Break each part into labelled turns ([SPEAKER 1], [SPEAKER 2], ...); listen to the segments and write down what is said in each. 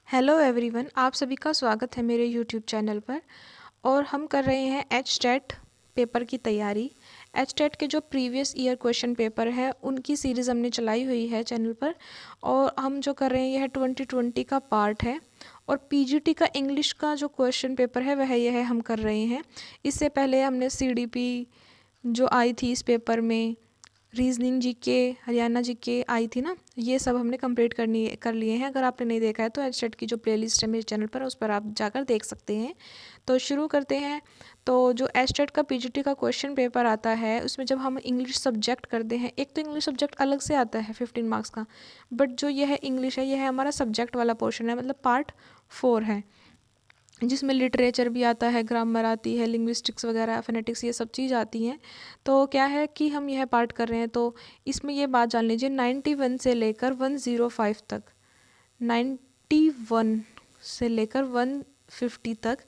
[SPEAKER 1] Hello everyone, आप सभी का स्वागत है मेरे यूट्यूब चैनल पर। और हम कर रहे हैं एचटेट पेपर की तैयारी। एचटेट के जो प्रीवियस ईयर क्वेश्चन पेपर है उनकी सीरीज़ हमने चलाई हुई है चैनल पर। और हम जो कर रहे हैं यह 2020 का पार्ट है। और पीजीटी का इंग्लिश का जो क्वेश्चन पेपर है वह यह हम कर रहे हैं। इससे पहले हमने सीडीपी जो आई थी इस पेपर में, रीजनिंग जीके, हरियाणा जीके आई थी ना, ये सब हमने कंप्लीट कर लिए हैं। अगर आपने नहीं देखा है तो एचटेट की जो प्लेलिस्ट है मेरे चैनल पर उस पर आप जाकर देख सकते हैं। तो शुरू करते हैं। तो जो एचटेट का पीजीटी का क्वेश्चन पेपर आता है उसमें जब हम इंग्लिश सब्जेक्ट करते हैं, एक तो इंग्लिश सब्जेक्ट अलग से आता है 15 मार्क्स का, बट जो यह इंग्लिश है यह हमारा सब्जेक्ट वाला पोर्शन है, मतलब पार्ट 4 है, जिसमें लिटरेचर भी आता है, ग्रामर आती है, लिंग्विस्टिक्स वगैरह, फोनेटिक्स, ये सब चीज़ आती हैं। तो क्या है कि हम यह पार्ट कर रहे हैं, तो इसमें ये बात जान लीजिए 91 से लेकर 105 तक, 91 से लेकर 150 तक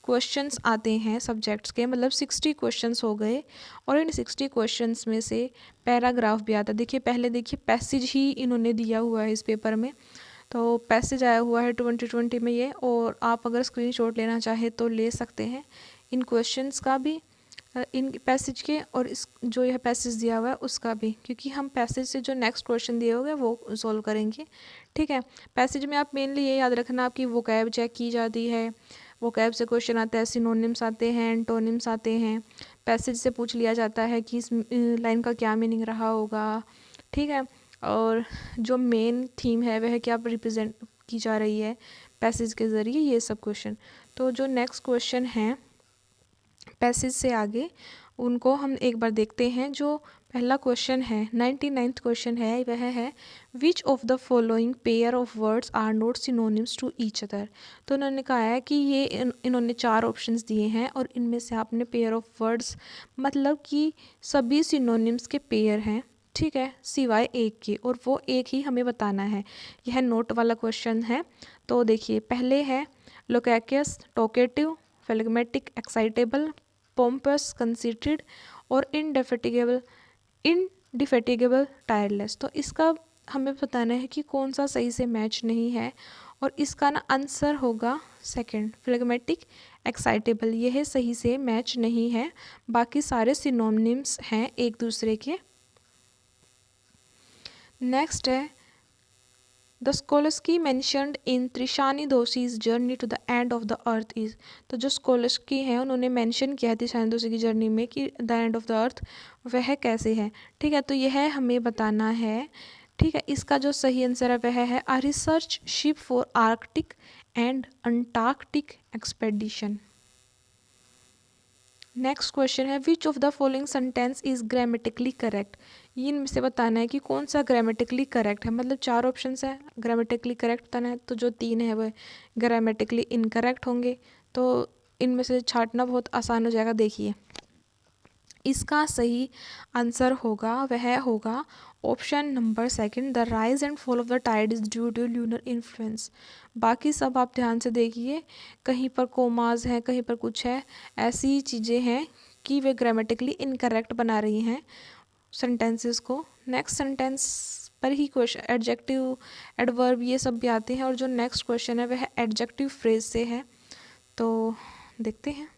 [SPEAKER 1] क्वेश्चंस आते हैं सब्जेक्ट्स के, मतलब 60 क्वेश्चंस हो गए। और इन 60 क्वेश्चंस में से पैराग्राफ भी आता है। देखिए पहले देखिए पैसेज ही इन्होंने दिया हुआ है इस पेपर में, तो पैसेज आया हुआ है 2020 में ये। और आप अगर स्क्रीनशॉट लेना चाहे तो ले सकते हैं इन क्वेश्चंस का भी, इन पैसेज के, और इस जो यह पैसेज दिया हुआ है उसका भी, क्योंकि हम पैसेज से जो नेक्स्ट क्वेश्चन दिए होंगे वो सॉल्व करेंगे। ठीक है, पैसेज में आप मेनली ये याद रखना आपकी वोकैब चेक की जाती है। वोकैब से क्वेश्चन आता है, सिनोनिम्स आते हैं, एंटोनिम्स आते हैं। पैसेज से पूछ लिया जाता है कि इस लाइन का क्या मीनिंग रहा होगा। ठीक है, और जो मेन थीम है वह क्या रिप्रेजेंट की जा रही है पैसेज के ज़रिए, ये सब क्वेश्चन। तो जो नेक्स्ट क्वेश्चन है पैसेज से आगे, उनको हम एक बार देखते हैं। जो पहला क्वेश्चन है 99th क्वेश्चन है, वह है which of the following pair of words are not synonyms to each other. तो उन्होंने कहा है कि ये इन्होंने 4 ऑप्शंस दिए हैं और इनमें से आपने पेयर ऑफ वर्ड्स, मतलब कि सभी सिनोनिम्स के पेयर हैं, ठीक है, सिवाय एक के, और वो एक ही हमें बताना है। यह नोट वाला क्वेश्चन है। तो देखिए पहले है लोकैकियस, टोकेटिव, फ्लेगमेटिक, एक्साइटेबल, पोम्पस, कंसीटेड, और इनडिफेटिगेबल, टायरलेस। तो इसका हमें बताना है कि कौन सा सही से मैच नहीं है, और इसका ना आंसर होगा सेकंड, फ्लेगमेटिक, एक्साइटेबल। यह सही से मैच नहीं है, बाकी सारे सिनोनिम्स हैं एक दूसरे के। नेक्स्ट है the Shokalskiy mentioned in Trishani Doshi's journey to the end of the earth is. तो जो स्कोलस्की हैं उन्होंने मेंशन किया है त्रिशानी दोषी की जर्नी में कि द एंड ऑफ द अर्थ वह कैसे है। ठीक है, तो यह हमें बताना है। ठीक है, इसका जो सही आंसर है वह है a research ship for Arctic and Antarctic expedition. Next question है which of the following sentence is grammatically correct. ये इनमें से बताना है कि कौन सा ग्रामेटिकली करेक्ट है, मतलब 4 ऑप्शंस है, ग्रामेटिकली करेक्ट बताना है, तो जो 3 है वह ग्रामेटिकली इनकरेक्ट होंगे। तो इनमें से छांटना बहुत आसान हो जाएगा। देखिए इसका सही आंसर होगा, वह होगा option number second, the rise and fall of the tide is due to lunar influence. बाकी सब आप ध्यान से देखिए, कहीं पर कोमाज हैं, कहीं पर कुछ है, ऐसी चीज़ें हैं कि वे ग्रामेटिकली इनकरेक्ट बना रही हैं सेंटेंसेस को। नेक्स्ट सेंटेंस पर ही क्वेश्चन एडजेक्टिव, एडवर्ब, ये सब भी आते हैं। और जो नेक्स्ट क्वेश्चन है वह एडजेक्टिव फ्रेज से है, तो देखते हैं।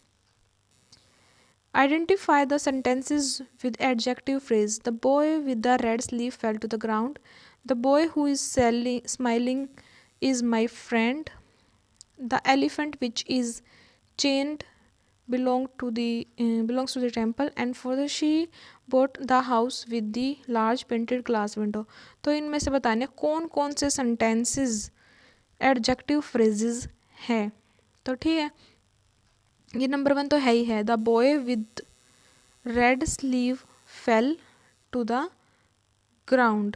[SPEAKER 1] Identify the sentences with adjective phrase. The boy with the red sleeve fell to the ground. The boy who is smiling is my friend. The elephant which is chained belongs to the temple. And for the she bought the house with the large painted glass window. तो इनमें से बताने कौन कौन से sentences adjective phrases हैं। तो ठीक है, ये नंबर 1 तो है ही है, the boy with red sleeve fell to the ground.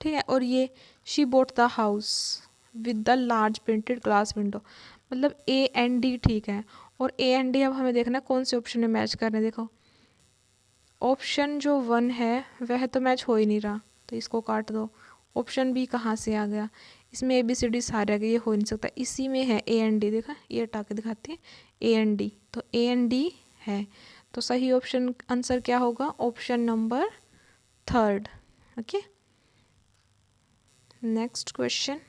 [SPEAKER 1] ठीक है, और ये she bought the house with the large printed glass window, मतलब ए एंड डी ठीक है। और ए एंड डी अब हमें देखना है कौन से ऑप्शन में मैच कर रहे हैं। देखो ऑप्शन जो 1 है वह तो मैच हो ही नहीं रहा, तो इसको काट दो। ऑप्शन बी कहाँ से आ गया, इसमें ए बी सी डी सारे आ गए, ये हो नहीं सकता। इसी में है ए एंड डी, देखा ये हटा के दिखाते हैं, ए एंड डी, तो ए एंड डी है। तो सही ऑप्शन आंसर क्या होगा, option number 3rd। Okay, next question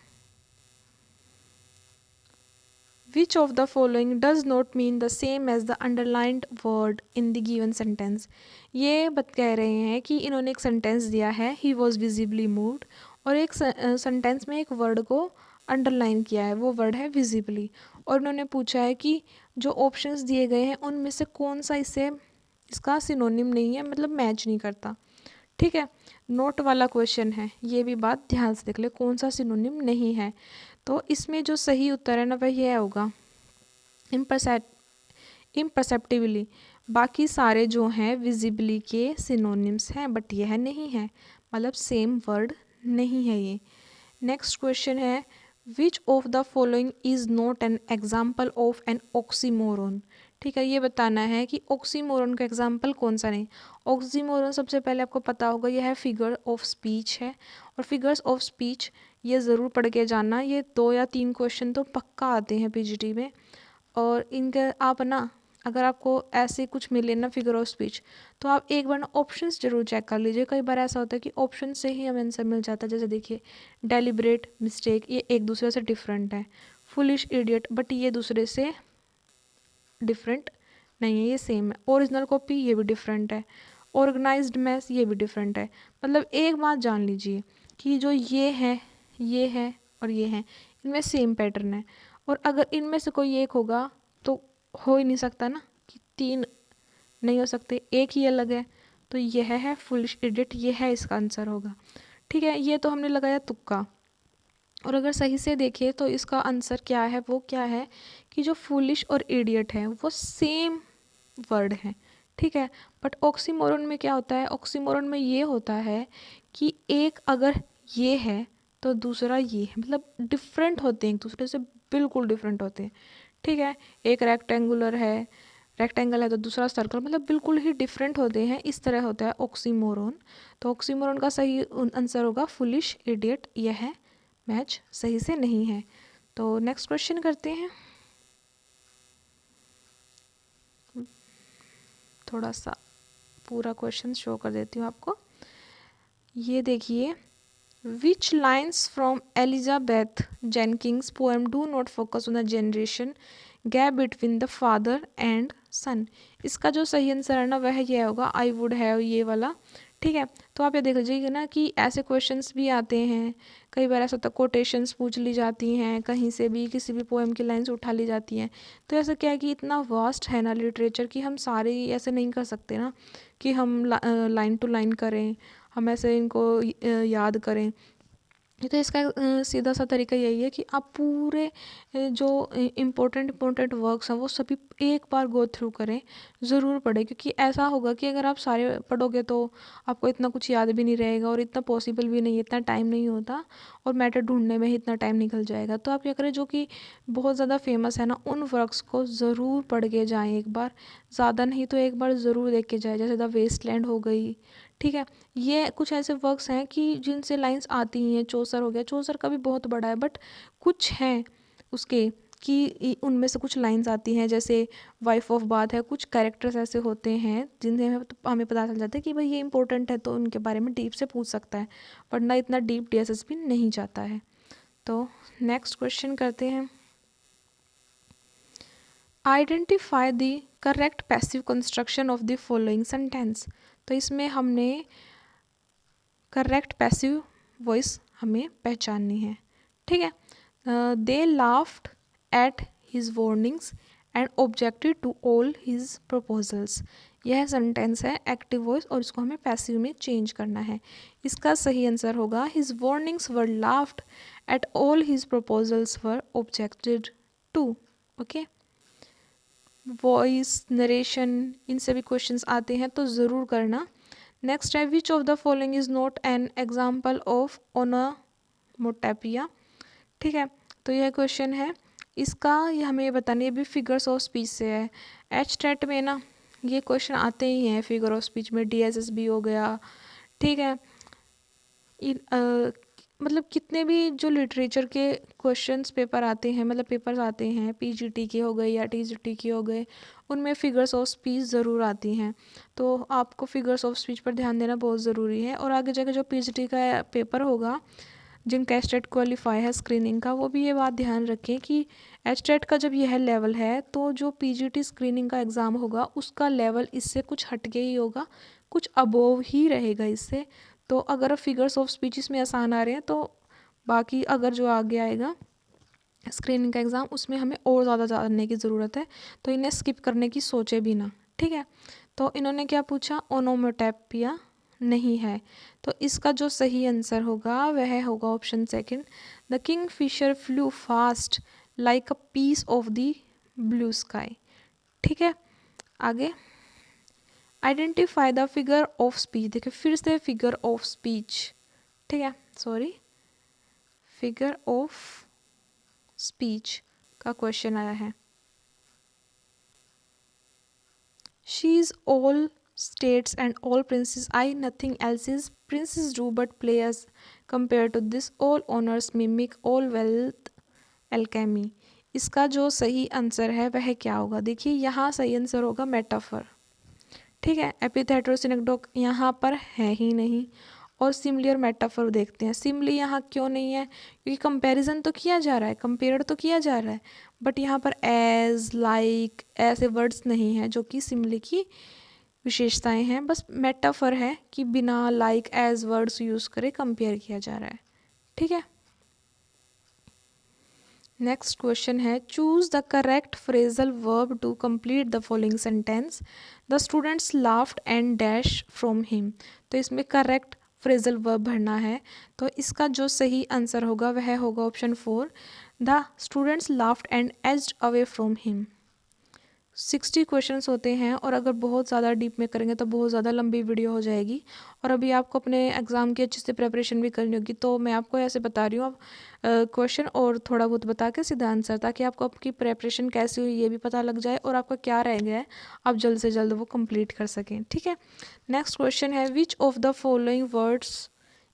[SPEAKER 1] which of the following does not mean the same as the underlined word in the given sentence. ये कह रहे हैं कि इन्होंने एक सेंटेंस दिया है, ही वॉज विजिबली मूव्ड, और एक सेंटेंस में एक वर्ड को अंडरलाइन किया है, वो वर्ड है विजिबली, और उन्होंने पूछा है कि जो ऑप्शंस दिए गए हैं उनमें से कौन सा इसका सिनोनिम नहीं है, मतलब मैच नहीं करता। ठीक है, नोट वाला क्वेश्चन है, ये भी बात ध्यान से देख ले, कौन सा सिनोनिम नहीं है। तो इसमें जो सही उत्तर है ना वह यह होगा इम्परसेप्टिवली। बाकी सारे जो हैं विजिबली के सिनोनिम्स हैं, बट यह नहीं है, मतलब सेम वर्ड नहीं है ये। नेक्स्ट क्वेश्चन है, which of the following is not an example of an oxymoron. ठीक है, ये बताना है कि ऑक्सीमोरन का एग्जाम्पल कौन सा नहीं। ऑक्सीमोरन सबसे पहले आपको पता होगा यह है फिगर ऑफ स्पीच है, और फिगर्स ऑफ स्पीच ये ज़रूर पढ़ के जानना, ये 2 या 3 क्वेश्चन तो पक्का आते हैं पीजीटी में। और इनके आप ना, अगर आपको ऐसे कुछ मिले ना फिगर ऑफ स्पीच, तो आप एक बार ना ऑप्शंस जरूर चेक कर लीजिए। कई बार ऐसा होता है कि ऑप्शन से ही हमें आंसर मिल जाता है। जैसे देखिए, डेलिब्रेट, मिस्टेक, ये एक दूसरे से डिफरेंट है। फुलिश, इडियट, बट ये दूसरे से डिफरेंट नहीं है, ये सेम है। ओरिजिनल कॉपी, ये भी डिफरेंट है। ऑर्गेनाइज्ड मैस, ये भी डिफरेंट है। मतलब एक बात जान लीजिए कि जो ये है और ये है, इनमें सेम पैटर्न है। और अगर इनमें से कोई एक होगा तो हो ही नहीं सकता ना कि 3 नहीं हो सकते, एक ही अलग है। तो यह है फुलिश, इडियट, ये है इसका आंसर होगा। ठीक है, ये तो हमने लगाया तुक्का। और अगर सही से देखें तो इसका आंसर क्या है, वो क्या है कि जो फुलिश और इडियट है वो सेम वर्ड है। ठीक है, बट ऑक्सीमोरन में क्या होता है, ऑक्सीमोरन में ये होता है कि एक अगर ये है तो दूसरा ये है, मतलब डिफरेंट होते हैं, एक दूसरे से बिल्कुल डिफरेंट होते हैं। ठीक है, एक रेक्टेंगल है तो दूसरा सर्कल, मतलब बिल्कुल ही डिफरेंट होते हैं, इस तरह होता है ऑक्सीमोरन। तो ऑक्सीमोरन का सही आंसर होगा फुलिश, इडियट, यह है मैच सही से नहीं है। तो नेक्स्ट क्वेश्चन करते हैं। थोड़ा सा पूरा क्वेश्चन शो कर देती हूँ आपको। ये देखिए, which lines from Elizabeth Jennings poem do not focus on the generation gap between the father and son. इसका जो सही आंसर है ना वह ये होगा आई वुड हैव, ये वाला। ठीक है, तो आप ये देख लीजिएगा ना कि ऐसे क्वेश्चंस भी आते हैं। कई बार ऐसा होता है कोटेशंस पूछ ली जाती हैं, कहीं से भी किसी भी पोएम की लाइन्स उठा ली जाती हैं। तो ऐसा क्या है कि इतना वास्ट है ना लिटरेचर कि हम सारे ऐसे नहीं कर सकते ना कि हम लाइन टू लाइन करें, हम ऐसे इनको याद करें। तो इसका सीधा सा तरीका यही है कि आप पूरे जो इम्पोर्टेंट वर्क्स हैं वो सभी एक बार गो थ्रू करें, ज़रूर पढ़ें। क्योंकि ऐसा होगा कि अगर आप सारे पढ़ोगे तो आपको इतना कुछ याद भी नहीं रहेगा, और इतना पॉसिबल भी नहीं है, इतना टाइम नहीं होता, और मैटर ढूंढने में ही इतना टाइम निकल जाएगा। तो आप क्या करें, जो कि बहुत ज़्यादा फेमस है ना उन वर्क्स को ज़रूर पढ़ के जाएँ एक बार, ज़्यादा नहीं तो एक बार ज़रूर देख के जाए। जैसे द वेस्टलैंड हो गई, ठीक है, ये कुछ ऐसे वर्क्स हैं कि जिनसे लाइंस आती हैं। चौसर हो गया, चौसर का भी बहुत बड़ा है, बट कुछ हैं उसके कि उनमें से कुछ लाइंस आती हैं। जैसे वाइफ ऑफ बाथ है, कुछ कैरेक्टर्स ऐसे होते हैं जिनसे हमें पता चल जाता है कि भाई ये इंपॉर्टेंट है, तो उनके बारे में डीप से पूछ सकता है, वरना इतना डीप डीएसएस भी नहीं जाता है। तो नेक्स्ट क्वेश्चन करते हैं। Identify the correct passive construction of the following sentence. तो इसमें हमने करेक्ट पैसिव वॉइस हमें पहचाननी है। ठीक है, they laughed at his warnings and objected to all his proposals. यह सेंटेंस है एक्टिव वॉइस, और इसको हमें पैसिव में चेंज करना है। इसका सही आंसर होगा his warnings were laughed at all his proposals were objected to. Okay, voice, narration, इन सभी क्वेश्चंस आते हैं तो ज़रूर करना। नेक्स्ट है, which of the following is not an example of onomatopoeia. ठीक है, तो यह क्वेश्चन है, इसका ये हमें बतानी है भी फिगर्स ऑफ स्पीच से है। एच टेट में ना ये क्वेश्चन आते ही हैं फिगर ऑफ स्पीच में, डीएसएस भी हो गया। ठीक है, मतलब कितने भी जो लिटरेचर के क्वेश्चंस पेपर आते हैं, मतलब पेपर्स आते हैं, पीजीटी के हो गए या टीजीटी के हो गए, उनमें फिगर्स ऑफ स्पीच ज़रूर आती हैं। तो आपको फिगर्स ऑफ स्पीच पर ध्यान देना बहुत ज़रूरी है। और आगे जाके जो पीजीटी का पेपर होगा जिनका एचटेट क्वालिफाई है स्क्रीनिंग का वो भी ये बात ध्यान रखें कि एचटेट का जब यह लेवल है तो जो पीजीटी स्क्रीनिंग का एग्ज़ाम होगा उसका लेवल इससे कुछ हटके ही होगा, कुछ अबोव ही रहेगा इससे। तो अगर फिगर्स ऑफ स्पीचेस में आसान आ रहे हैं तो बाकी अगर जो आगे आएगा स्क्रीनिंग का एग्ज़ाम उसमें हमें और ज़्यादा जानने की ज़रूरत है, तो इन्हें स्किप करने की सोचे भी ना। ठीक है, तो इन्होंने क्या पूछा, ओनोमोटोपिया नहीं है, तो इसका जो सही आंसर होगा वह होगा option second, the kingfisher flew fast like a piece of the blue sky. ठीक है, आगे identify the figure of speech. देखिए फिर से फिगर ऑफ स्पीच, ठीक है, सॉरी फिगर ऑफ स्पीच का क्वेश्चन आया है। She is all states and all princes, I nothing else is, princes do but play as compared to this, all honors mimic, all wealth alchemy। इसका जो सही answer है वह क्या होगा, देखिए यहाँ सही आंसर होगा मेटाफर। ठीक है, एपिथेट और सिनेक्डोक यहाँ पर है ही नहीं, और सिमली और मेटाफर देखते हैं। सिमली यहाँ क्यों नहीं है, क्योंकि कंपैरिजन तो किया जा रहा है, कंपेयर तो किया जा रहा है, बट यहाँ पर एज लाइक ऐसे वर्ड्स नहीं हैं जो कि सिमली की विशेषताएं हैं। बस मेटाफर है कि बिना लाइक एज वर्ड्स यूज़ करे कंपेयर किया जा रहा है। ठीक है, नेक्स्ट क्वेश्चन है, choose the correct phrasal verb to complete the following sentence, the students laughed and dash from him. तो इसमें करेक्ट फ्रेजल वर्ब भरना है, तो इसका जो सही आंसर होगा वह होगा option 4, the students laughed and aged away from him. 60 questions होते हैं और अगर बहुत ज़्यादा डीप में करेंगे तो बहुत ज़्यादा लंबी वीडियो हो जाएगी, और अभी आपको अपने एग्ज़ाम की अच्छे से प्रिपरेशन भी करनी होगी। तो मैं आपको ऐसे बता रही हूँ, अब क्वेश्चन और थोड़ा बहुत बता के सीधा आंसर, ताकि आपको आपकी प्रिपरेशन कैसी हुई ये भी पता लग जाए और आपका क्या रह गया है आप जल्द से जल्द वो कंप्लीट कर सकें। ठीक है, नेक्स्ट क्वेश्चन है, which of the following words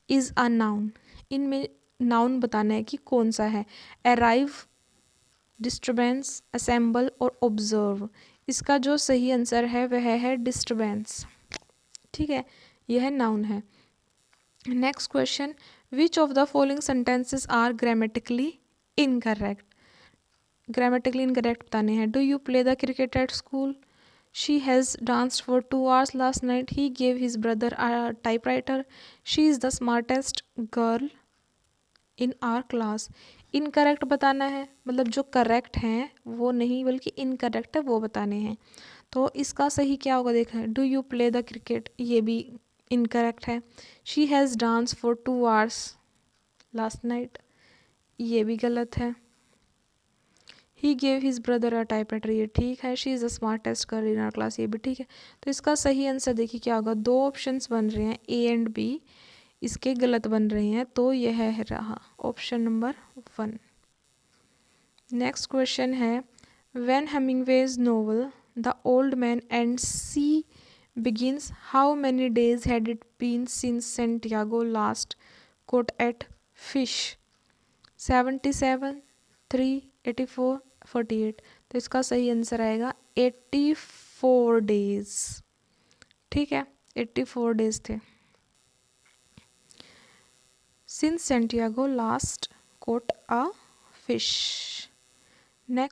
[SPEAKER 1] is a noun. इनमें नाउन बताना है कि कौन सा है, अराइव, डिस्टर्बेंस, असेंबल और ऑब्जर्व। इसका जो सही आंसर है वह है डिस्टर्बेंस। ठीक है, यह नाउन है। Next question, which of the following sentences are grammatically incorrect. Grammatically incorrect बताने हैं, do you play the cricket at school, she has danced for 2 hours last night, he gave his brother a typewriter, she is the smartest girl in our class. Incorrect बताना है, मतलब जो correct हैं वो नहीं बल्कि इनकरेक्ट है वो बताने हैं। तो इसका सही क्या होगा, देखें, do you play the cricket, ये भी इनकरेक्ट है। She has dance for 2 hours last night, ये भी गलत है। He gave his brother a typewriter, ये ठीक है। She is the smartest girl in our class, ये भी ठीक है। तो इसका सही आंसर देखिए क्या होगा, दो ऑप्शंस बन रहे हैं ए एंड बी, इसके गलत बन रहे हैं, तो यह है रहा ऑप्शन नंबर 1। नेक्स्ट क्वेश्चन है, when Hemingway's novel the old man and sea begins, how many days had it been since Santiago last caught at fish, 77, 3, 84, 48। तो इसका सही आंसर आएगा 84 डेज। ठीक है, 84 डेज थे since Santiago last caught a fish। Next